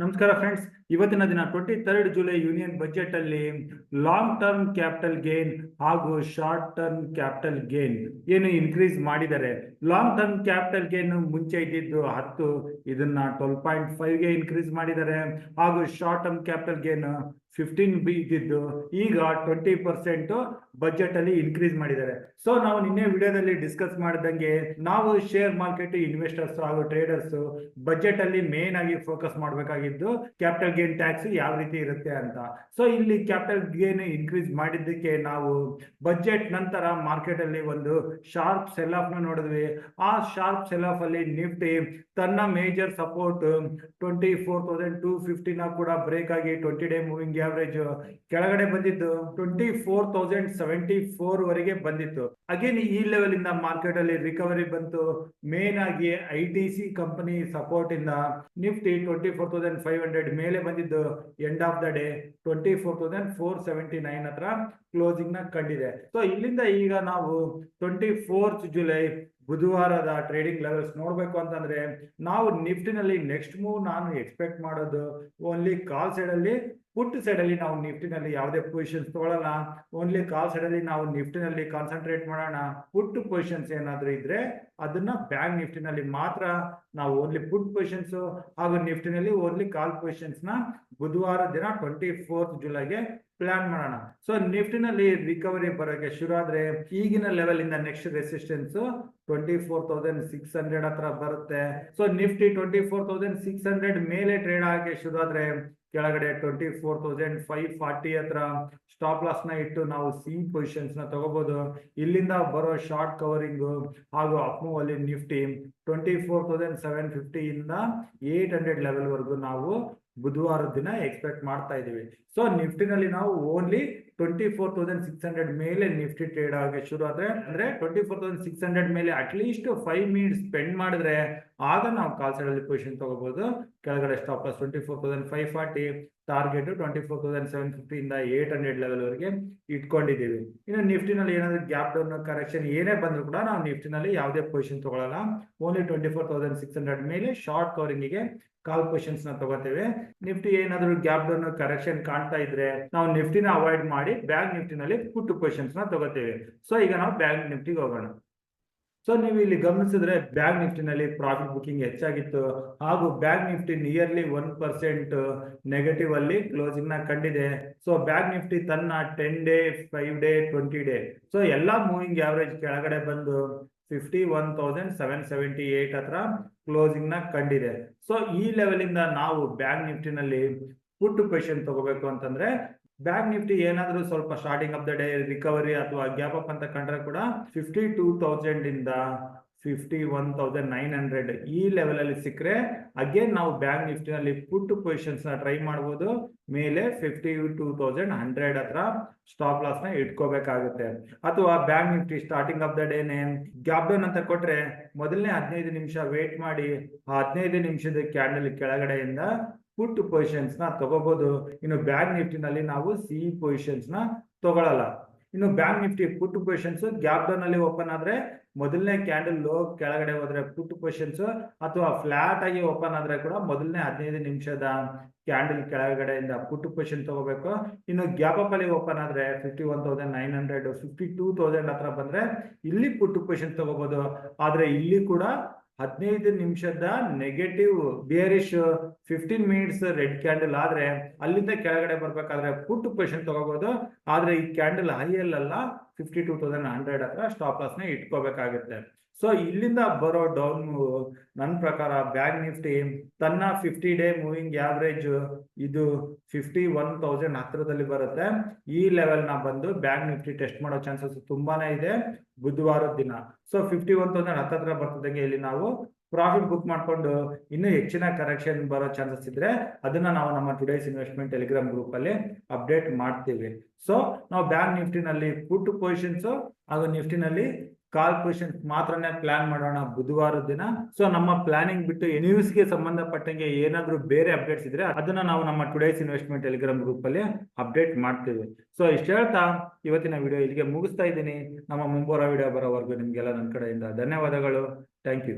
ನಮಸ್ಕಾರ ಫ್ರೆಂಡ್ಸ್. ಇವತ್ತಿನ ದಿನ 23 ಜುಲೈ ಯೂನಿಯನ್ ಬಜೆಟ್ ಅಲ್ಲಿ ಲಾಂಗ್ ಟರ್ಮ್ ಕ್ಯಾಪಿಟಲ್ ಗೇನ್ ಹಾಗೂ ಶಾರ್ಟ್ ಟರ್ಮ್ ಕ್ಯಾಪಿಟಲ್ ಗೇನ್ ಏನು ಇನ್ಕ್ರೀಸ್ ಮಾಡಿದ್ದಾರೆ. ಲಾಂಗ್ ಟರ್ಮ್ ಕ್ಯಾಪಿಟಲ್ ಗೇನ್ ಮುಂಚೆ ಇದ್ದಿದ್ದು 10, ಇದನ್ನ 12.5ಗೆ ಇನ್ಕ್ರೀಸ್ ಮಾಡಿದ್ದಾರೆ. ಹಾಗೂ ಶಾರ್ಟ್ ಟರ್ಮ್ ಕ್ಯಾಪಿಟಲ್ ಗೇನ್ 15 ಇದ್ದಿದ್ದು ಈಗ 20% ಬಜೆಟ್ ಅಲ್ಲಿ ಇನ್ಕ್ರೀಸ್ ಮಾಡಿದ್ದಾರೆ. ಸೊ ನಾವು ನಿನ್ನೆ ವಿಡಿಯೋದಲ್ಲಿ ಡಿಸ್ಕಸ್ ಮಾಡಿದಂಗೆ ನಾವು ಶೇರ್ ಮಾರ್ಕೆಟ್ ಇನ್ವೆಸ್ಟರ್ಸ್ ಹಾಗೂ ಟ್ರೇಡರ್ಸ್ ಬಜೆಟ್ ಅಲ್ಲಿ ಮೇನ್ ಆಗಿ ಫೋಕಸ್ ಮಾಡಬೇಕಾಗಿದ್ದು ಕ್ಯಾಪಿಟಲ್ ಗೇನ್ ಟ್ಯಾಕ್ಸ್ ಯಾವ ರೀತಿ ಇರುತ್ತೆ ಅಂತ. ಸೊ ಇಲ್ಲಿ ಕ್ಯಾಪಿಟಲ್ ಗೇನ್ ಇನ್ಕ್ರೀಸ್ ಮಾಡಿದ್ದಕ್ಕೆ ನಾವು ಬಜೆಟ್ ನಂತರ ಮಾರ್ಕೆಟ್ ಅಲ್ಲಿ ಒಂದು ಶಾರ್ಪ್ ಸೆಲ್ ಆಫ್ ನ ನೋಡಿದ್ವಿ. ಆ ಶಾರ್ಪ್ ಸೆಲ್ ಆಫ್ ಅಲ್ಲಿ ನಿಫ್ಟಿ ತನ್ನ ಮೇಜರ್ ಸಪೋರ್ಟ್ 24,250 ಕೂಡ ಬ್ರೇಕ್ ಆಗಿ 20 ಡೇ ಮೂವಿಂಗ್ ಆವರೇಜ್ ಕೆಳಗಡೆ ಬಂದಿದ್ದು 24,074 ವರೆಗೆ ಬಂದಿತ್ತು. ಅಗೇನ್ ಈ ಲೆವೆಲ್ ಇಂದ ಮಾರ್ಕೆಟ್ ಅಲ್ಲಿ ರಿಕವರಿ ಬಂತು. ಮೇನ್ ಆಗಿ ITC ಕಂಪನಿ ಸಪೋರ್ಟ್ ಇಂದ ನಿಫ್ಟಿ 24,500 ಮೇಲೆ ಬಂದಿದ್ದು ಎಂಡ್ ಆಫ್ ದ ಡೇ 24,479 ಹತ್ರ ಕ್ಲೋಸಿಂಗ್ ನ ಕಂಡಿದೆ. ಸೊ ಇಲ್ಲಿಂದ ಈಗ ನಾವು 24th ಜುಲೈ ಬುಧವಾರದ ಟ್ರೇಡಿಂಗ್ ಲೆವೆಲ್ಸ್ ನೋಡ್ಬೇಕು ಅಂತಂದ್ರೆ ನಾವು ನಿಫ್ಟಿನಲ್ಲಿ ನೆಕ್ಸ್ಟ್ ಮೂವ್ ನಾನು ಎಕ್ಸ್ಪೆಕ್ಟ್ ಮಾಡೋದು ಓನ್ಲಿ ಕಾಲ್ ಸೈಡ್ ಅಲ್ಲಿ, ಪುಟ್ ಸೈಡ್ ಅಲ್ಲಿ ನಾವು ನಿಫ್ಟಿನಲ್ಲಿ ಯಾವುದೇ ಪೊಸಿಷನ್ಸ್ ತಗೊಳ್ಳಲ್ಲ. ಓನ್ಲಿ ಕಾಲ್ ಸೈಡ್ ಅಲ್ಲಿ ನಾವು ನಿಫ್ಟಿನಲ್ಲಿ ಕಾನ್ಸಂಟ್ರೇಟ್ ಮಾಡೋಣ. ಪುಟ್ ಪೊಸಿಷನ್ಸ್ ಏನಾದ್ರೂ ಇದ್ರೆ ಅದನ್ನ ಬ್ಯಾಂಕ್ ನಿಫ್ಟಿನಲ್ಲಿ ಮಾತ್ರ ನಾವು ಓನ್ಲಿ ಪುಟ್ ಪೊಸಿಷನ್ಸ್ ಹಾಗೂ ನಿಫ್ಟಿನಲ್ಲಿ ಓನ್ಲಿ ಕಾಲ್ ಪೊಸಿಷನ್ಸ್ ನ ಬುಧವಾರ ದಿನ 24th ಜುಲೈಗೆ ಪ್ಲಾನ್ ಮಾಡೋಣ. ಸೊ ನಿಫ್ಟಿನಲ್ಲಿ ರಿಕವರಿ ಬರೋಕೆ ಶುರು ಆದ್ರೆ ಈಗಿನ ಲೆವೆಲ್ ಇಂದ ನೆಕ್ಸ್ಟ್ ರೆಸಿಸ್ಟೆನ್ಸ್ 24,600 ಹತ್ರ ಬರುತ್ತೆ. ಸೊ ನಿಫ್ಟಿ 24,600 ಮೇಲೆ ಟ್ರೇಡ್ ಆಗಕ್ಕೆ ಶುರು ಆದ್ರೆ ಕೆಳಗಡೆ 24,540 ಹತ್ರ ಸ್ಟಾಪ್ ಲಾಸ್ ನ ಇಟ್ಟು ನಾವು ಸಿ ಪೊಸಿಷನ್ಸ್ ನ ತಗೋಬಹುದು. ಇಲ್ಲಿಂದ ಬರೋ ಶಾರ್ಟ್ ಕವರಿಂಗ್ ಹಾಗೂ ಅಪ್ ಮೂವ್ ಅಲ್ಲಿ ನಿಫ್ಟಿ 24,750 ಇಂದ 800 ಲೆವೆಲ್ ವರೆಗೂ ನಾವು ಬುಧವಾರ ದಿನ ಎಕ್ಸ್ಪೆಕ್ಟ್ ಮಾಡ್ತಾ ಇದೀವಿ. ಸೊ ನಿಫ್ಟಿನಲ್ಲಿ ನಾವು ಓನ್ಲಿ 24,600 ಮೇಲೆ ನಿಫ್ಟಿ ಟ್ರೇಡ್ ಆಗಕ್ಕೆ ಶುರು ಆದ್ರೆ ಅಂದ್ರೆ 24,600 ಮೇಲೆ ಅಟ್ಲೀಸ್ಟ್ 5 ಮಿನಿಟ್ಸ್ ಸ್ಪೆಂಡ್ ಮಾಡಿದ್ರೆ ಆಗ ನಾವು ಕಾಲ್ ಸೈಡ್ ಅಲ್ಲಿ ಪೊಸಿಷನ್ ತಗೋಬಹುದು. ಕೆಳಗಡೆ ಸ್ಟಾಪ್ ಲಾಸ್ 24,540, ಟಾರ್ಗೆಟ್ 24,750 ಇಂದ 800 ಲೆವೆಲ್ ವರೆಗೆ ಇಟ್ಕೊಂಡಿದ್ದೀವಿ. ಇನ್ನು ನಿಫ್ಟಿನಲ್ಲಿ ಏನಾದ್ರು ಗ್ಯಾಪ್ ಡೌನ್ ಕರೆಕ್ಷನ್ ಏನೇ ಬಂದ್ರು ಕೂಡ ನಾವು ನಿಫ್ಟಿನಲ್ಲಿ ಯಾವುದೇ ಪೊಸಿಷನ್ ತಗೊಳ್ಳಲ್ಲ. ಓನ್ಲಿ 24,600 ಮೇಲೆ ಶಾರ್ಟ್ ಕವರಿಂಗ್ ಗೆ ಕಾಲ್ ಪೊಸಿಷನ್ಸ್ ನ ತಗೋತೇವೆ. ನಿಫ್ಟಿ ಏನಾದ್ರು ಗ್ಯಾಪ್ ಡೌನ್ ಕರೆಕ್ಷನ್ ಕಾಣ್ತಾ ಇದ್ರೆ ನಾವು ನಿಫ್ಟಿನ ಅವಾಯ್ಡ್ ಮಾಡಿ ಬ್ಯಾಂಕ್ ನಿಫ್ಟಿನಲ್ಲಿ ಪುಟ್ ಪೊಸಿಷನ್ಸ್ ನ ತಗೋತೇವೆ. ಸೊ ಈಗ ನಾವು ಬ್ಯಾಂಕ್ ನಿಫ್ಟಿಗೆ ಹೋಗೋಣ. ಸೊ ನೀವು ಇಲ್ಲಿ ಗಮನಿಸಿದ್ರೆ ಬ್ಯಾಂಕ್ ನಿಫ್ಟಿನಲ್ಲಿ ಪ್ರಾಫಿಟ್ ಬುಕಿಂಗ್ ಹೆಚ್ಚಾಗಿತ್ತು ಹಾಗೂ ಬ್ಯಾಂಕ್ ನಿಫ್ಟಿ ನಿಯರ್ಲಿ 1% ನೆಗೆಟಿವ್ ಅಲ್ಲಿ ಕ್ಲೋಸಿಂಗ್ ನ ಕಂಡಿದೆ. ಸೊ ಬ್ಯಾಂಕ್ ನಿಫ್ಟಿ ತನ್ನ 10 ಡೇ 5 ಡೇ 20 ಡೇ ಸೊ ಎಲ್ಲಾ ಮೂವಿಂಗ್ ಆವರೇಜ್ ಕೆಳಗಡೆ ಬಂದು 51,778 ಹತ್ರ ಕ್ಲೋಸಿಂಗ್ ನ ಕಂಡಿದೆ. ಸೊ ಈ ಲೆವೆಲ್ ಇಂದ ನಾವು ಬ್ಯಾಂಕ್ ನಿಫ್ಟಿನಲ್ಲಿ ಪುಟ್ ಪೊಸಿಷನ್ ತಗೋಬೇಕು ಅಂತಂದ್ರೆ ಬ್ಯಾಂಕ್ ನಿಫ್ಟಿ ಏನಾದ್ರೂ ಸ್ವಲ್ಪ starting off the day recovery ಅಥವಾ ಗ್ಯಾಪ್ ಅಪ್ ಅಂತ ಕಂಡ್ರೆ ಕೂಡ 52,000 ಇಂದ 51,900 ಈ ಲೆವೆಲ್ ಅಲ್ಲಿ ಸಿಕ್ಕರೆ ಅಗೇನ್ ನಾವು ಬ್ಯಾಂಕ್ ನಿಫ್ಟಿನಲ್ಲಿ ಪುಟ್ ಪೊಸಿಷನ್ಸ್ ನ ಟ್ರೈ ಮಾಡಬಹುದು. ಮೇಲೆ 52,100 ಹತ್ರ ಸ್ಟಾಪ್ ಲಾಸ್ ನ ಇಟ್ಕೋಬೇಕಾಗುತ್ತೆ. ಅಥವಾ bank Nifty starting off the ಡೇನೆ ಗ್ಯಾಪ್ ಡೌನ್ ಅಂತ ಕೊಟ್ರೆ ಮೊದಲನೇ 15 ನಿಮಿಷ ವೇಟ್ ಮಾಡಿ ಆ 15 ನಿಮಿಷದ ಕ್ಯಾಂಡಲ್ ಕೆಳಗಡೆಯಿಂದ ಪುಟ್ ಪೊಸಿಷನ್ಸ್ ನ ತಗೋಬಹುದು. ಇನ್ನು ಬ್ಯಾಂಕ್ ನಿಫ್ಟಿನಲ್ಲಿ ನಾವು ಸಿ ಪೊಸಿಷನ್ಸ್ ನ ತಗೊಳ್ಳಲ್ಲ. ಇನ್ನು ಬ್ಯಾಂಕ್ ನಿಫ್ಟಿ ಪುಟ್ ಪೊಸಿಷನ್ಸ್ ಗ್ಯಾಪ್ ಡೌನ್ ಅಲ್ಲಿ ಓಪನ್ ಆದ್ರೆ ಮೊದಲನೇ ಕ್ಯಾಂಡಲ್ ಲೋ ಕೆಳಗಡೆ ಹೋದ್ರೆ ಪುಟ್ ಪೊಸಿಷನ್ಸ್, ಅಥವಾ ಫ್ಲಾಟ್ ಆಗಿ ಓಪನ್ ಆದ್ರೆ ಕೂಡ ಮೊದಲನೇ 15 ನಿಮಿಷದ ಕ್ಯಾಂಡಲ್ ಕೆಳಗಡೆಯಿಂದ ಪುಟ್ ಪೊಸಿಷನ್ ತಗೋಬೇಕು. ಇನ್ನು ಗ್ಯಾಪ್ ಅಪ್ ಅಲ್ಲಿ ಓಪನ್ ಆದ್ರೆ 51,900 52,000 ಹತ್ರ ಬಂದ್ರೆ ಇಲ್ಲಿ ಪುಟ್ ಪೊಸಿಷನ್ ತಗೋಬಹುದು. ಆದ್ರೆ ಇಲ್ಲಿ ಕೂಡ 15 ನಿಮಿಷದ ನೆಗೆಟಿವ್ ಬಿಯರಿಶ್ 15 ಮಿನಿಟ್ಸ್ ರೆಡ್ ಕ್ಯಾಂಡಲ್ ಆದ್ರೆ ಅಲ್ಲಿಂದ ಕೆಳಗಡೆ ಬರ್ಬೇಕಾದ್ರೆ ಪುಟ್ ಪೊಸಿಷನ್ ತಗೋಬಹುದು. ಆದ್ರೆ ಈ ಕ್ಯಾಂಡಲ್ ಹೈಯಲ್ಲ 52,100 ಹತ್ರ ಸ್ಟಾಪ್ ಲಾಸ್ ನ ಇಟ್ಕೋಬೇಕಾಗುತ್ತೆ. ಸೊ ಇಲ್ಲಿಂದ ಬರೋ ಡೌನ್ ನನ್ನ ಪ್ರಕಾರ ಬ್ಯಾಂಕ್ ನಿಫ್ಟಿ ತನ್ನ 50 ಡೇ ಮೂವಿಂಗ್ ಆವರೇಜ್ ಇದು 51,000 ಹತ್ರದಲ್ಲಿ ಬರುತ್ತೆ. ಈ ಲೆವೆಲ್ ನ ಬಂದು ಬ್ಯಾಂಕ್ ನಿಫ್ಟಿ ಟೆಸ್ಟ್ ಮಾಡೋ ಚಾನ್ಸಸ್ ತುಂಬಾನೇ ಇದೆ ಬುಧವಾರದ ದಿನ. ಸೊ 51,000 ಹತ್ರ ಬರ್ತದಂಗೆ ಇಲ್ಲಿ ನಾವು ಪ್ರಾಫಿಟ್ ಬುಕ್ ಮಾಡ್ಕೊಂಡು ಇನ್ನೂ ಹೆಚ್ಚಿನ ಕರೆಕ್ಷನ್ ಬರೋ ಚಾನ್ಸಸ್ ಇದ್ರೆ ಅದನ್ನ ನಾವು ನಮ್ಮ ಟುಡೇಸ್ ಇನ್ವೆಸ್ಟ್ಮೆಂಟ್ ಟೆಲಿಗ್ರಾಮ್ ಗ್ರೂಪ್ ಅಲ್ಲಿ ಅಪ್ಡೇಟ್ ಮಾಡ್ತೀವಿ. ಸೊ ನಾವು ಬ್ಯಾಂಕ್ ನಿಫ್ಟಿನಲ್ಲಿ ಪುಟ್ ಪೊಸಿಷನ್ಸ್ ಹಾಗೂ ನಿಫ್ಟಿನಲ್ಲಿ ಕಾಲ್ ಪೊಸಿಷನ್ ಮಾತ್ರನೇ ಪ್ಲಾನ್ ಮಾಡೋಣ ಬುಧವಾರದ ದಿನ. ಸೊ ನಮ್ಮ ಪ್ಲಾನಿಂಗ್ ಬಿಟ್ಟು ನ್ಯೂಸ್ ಗೆ ಸಂಬಂಧಪಟ್ಟಂಗೆ ಏನಾದ್ರೂ ಬೇರೆ ಅಪ್ಡೇಟ್ಸ್ ಇದ್ರೆ ಅದನ್ನ ನಾವು ನಮ್ಮ ಟುಡೇಸ್ ಇನ್ವೆಸ್ಟ್ಮೆಂಟ್ ಟೆಲಿಗ್ರಾಮ್ ಗ್ರೂಪ್ ಅಲ್ಲಿ ಅಪ್ಡೇಟ್ ಮಾಡ್ತೀವಿ. ಸೊ ಇಷ್ಟು ಹೇಳ್ತಾ ಇವತ್ತಿನ ವಿಡಿಯೋ ಇಲ್ಲಿಗೆ ಮುಗಿಸ್ತಾ ಇದ್ದೀನಿ. ನಮ್ಮ ಮುಂಬರುವ ವಿಡಿಯೋ ಬರೋವರೆಗೂ ನಿಮ್ಗೆಲ್ಲ ನನ್ನ ಕಡೆಯಿಂದ ಧನ್ಯವಾದಗಳು. Thank you.